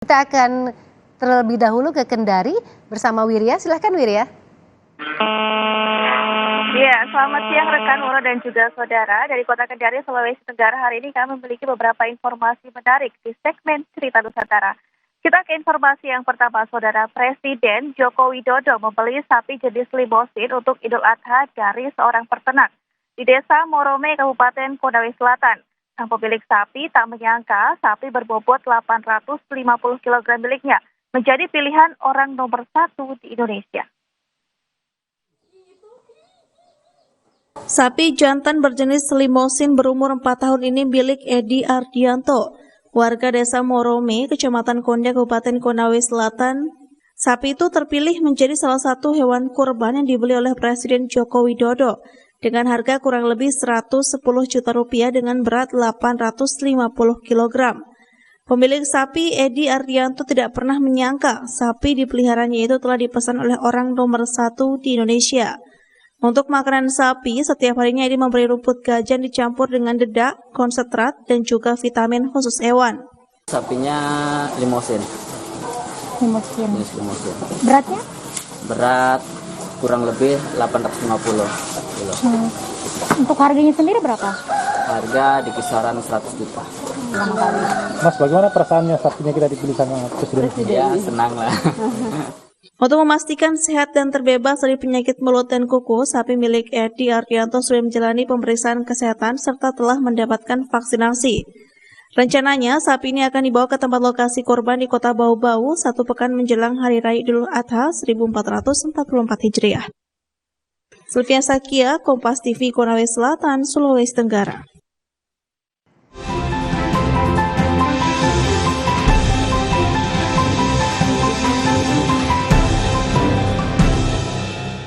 Kita akan terlebih dahulu ke Kendari bersama Wirya. Silahkan Wirya. Ya, selamat siang rekan Woro dan juga saudara. Dari Kota Kendari, Sulawesi Tenggara, hari ini kami memiliki beberapa informasi menarik di segmen Cerita Nusantara. Kita ke informasi yang pertama, saudara. Presiden Joko Widodo membeli sapi jenis limosin untuk Idul Adha dari seorang peternak di Desa Morome, Kabupaten Konawe Selatan. Sang pemilik sapi tak menyangka sapi berbobot 850 kg miliknya menjadi pilihan orang nomor 1 di Indonesia. Sapi jantan berjenis limosin berumur 4 tahun ini milik Edi Ardianto, warga Desa Morome, Kecamatan Konde, Kabupaten Konawe Selatan. Sapi itu terpilih menjadi salah satu hewan kurban yang dibeli oleh Presiden Joko Widodo dengan harga kurang lebih 110 juta rupiah dengan berat 850 kg. Pemilik sapi Edi Ardianto tidak pernah menyangka sapi dipeliharanya itu telah dipesan oleh orang nomor 1 di Indonesia. Untuk makanan sapi, setiap harinya Edi memberi rumput gajah dicampur dengan dedak, konsentrat, dan juga vitamin khusus hewan. Sapinya limosin. Limosin. Jenis limosin. Beratnya? Berat kurang lebih 850 kilo. Untuk harganya sendiri berapa? Harga di kisaran 100 juta. Mas, bagaimana perasaannya sapinya kita dipilih sama Presiden? Ya, senang lah. Untuk memastikan sehat dan terbebas dari penyakit mulut dan kuku, sapi milik Edi Ardianto sudah menjalani pemeriksaan kesehatan serta telah mendapatkan vaksinasi. Rencananya, sapi ini akan dibawa ke tempat lokasi korban di Kota Bau-Bau 1 pekan menjelang Hari Raya Idul Adha 1444 Hijriah. Sulfian Sakia, Kompas TV, Konawe Selatan, Sulawesi Tenggara.